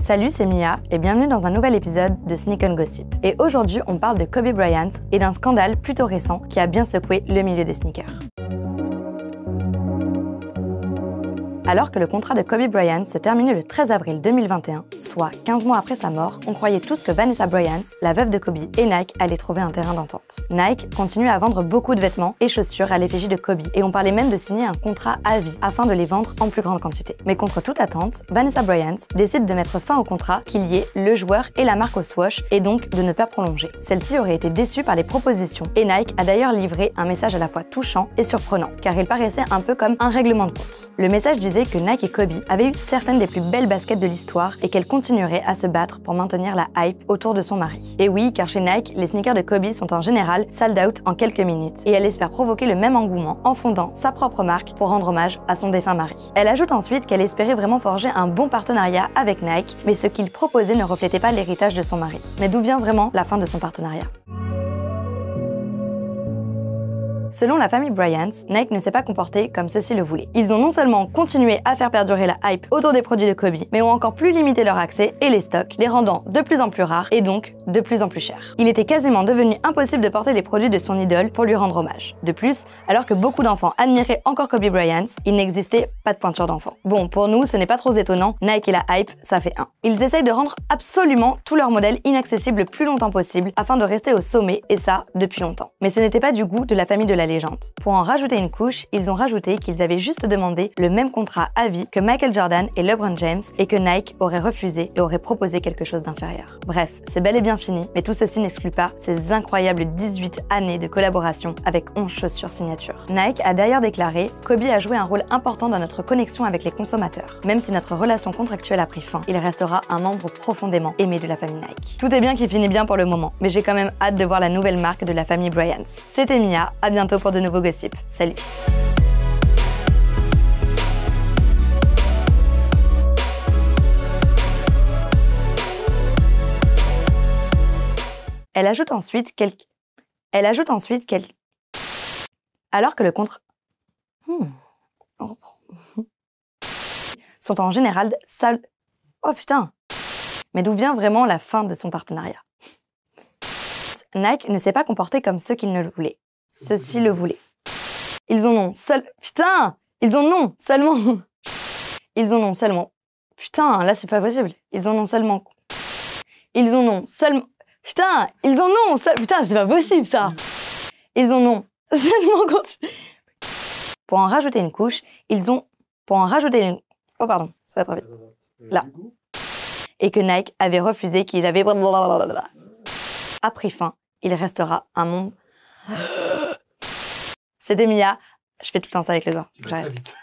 Salut, c'est Mia et bienvenue dans un nouvel épisode de Sneak On Gossip. Et aujourd'hui, on parle de Kobe Bryant et d'un scandale plutôt récent qui a bien secoué le milieu des sneakers. Alors que le contrat de Kobe Bryant se terminait le 13 avril 2021, soit 15 mois après sa mort, on croyait tous que Vanessa Bryant, la veuve de Kobe, et Nike allaient trouver un terrain d'entente. Nike continuait à vendre beaucoup de vêtements et chaussures à l'effigie de Kobe, et on parlait même de signer un contrat à vie afin de les vendre en plus grande quantité. Mais contre toute attente, Vanessa Bryant décide de mettre fin au contrat qui liait le joueur et la marque au swoosh, et donc de ne pas prolonger. Celle-ci aurait été déçue par les propositions, et Nike a d'ailleurs livré un message à la fois touchant et surprenant, car il paraissait un peu comme un règlement de compte. Le message disait que Nike et Kobe avaient eu certaines des plus belles baskets de l'histoire et qu'elle continuerait à se battre pour maintenir la hype autour de son mari. Et oui, car chez Nike, les sneakers de Kobe sont en général sold out en quelques minutes et elle espère provoquer le même engouement en fondant sa propre marque pour rendre hommage à son défunt mari. Elle ajoute ensuite qu'elle espérait vraiment forger un bon partenariat avec Nike, mais ce qu'il proposait ne reflétait pas l'héritage de son mari. Mais d'où vient vraiment la fin de son partenariat ? Selon la famille Bryant, Nike ne s'est pas comporté comme ceux-ci le voulaient. Ils ont non seulement continué à faire perdurer la hype autour des produits de Kobe, mais ont encore plus limité leur accès et les stocks, les rendant de plus en plus rares et donc de plus en plus chers. Il était quasiment devenu impossible de porter les produits de son idole pour lui rendre hommage. De plus, alors que beaucoup d'enfants admiraient encore Kobe Bryant, il n'existait pas de peinture d'enfant. Bon, pour nous, ce n'est pas trop étonnant, Nike et la hype, ça fait un. Ils essayent de rendre absolument tous leurs modèles inaccessibles le plus longtemps possible afin de rester au sommet, et ça, depuis longtemps. Mais ce n'était pas du goût de la famille de la légende. Pour en rajouter une couche, ils ont rajouté qu'ils avaient juste demandé le même contrat à vie que Michael Jordan et LeBron James et que Nike aurait refusé et aurait proposé quelque chose d'inférieur. Bref, c'est bel et bien fini, mais tout ceci n'exclut pas ces incroyables 18 années de collaboration avec 11 chaussures signature. Nike a d'ailleurs déclaré « Kobe a joué un rôle important dans notre connexion avec les consommateurs. Même si notre relation contractuelle a pris fin, il restera un membre profondément aimé de la famille Nike. » Tout est bien qui finit bien pour le moment, mais j'ai quand même hâte de voir la nouvelle marque de la famille Bryant. C'était Mia, à bientôt pour de nouveaux gossips. Salut. Elle ajoute ensuite alors que le contrat sont en général sales. Oh putain. Mais d'où vient vraiment la fin de son partenariat? Nike ne s'est pas comporté comme ceux qu'ils ne le voulaient. Ceux-ci le voulaient. Ils en ont seulement. Putain, là c'est pas possible. Putain, c'est pas possible ça. Ils en ont seulement. Pour en rajouter une couche, oh pardon, ça va trop vite. Là. Et que Nike avait refusé qu'il avait a pris fin. Il restera un monde. C'était Mia. Je fais tout le temps ça avec les doigts. J'arrête.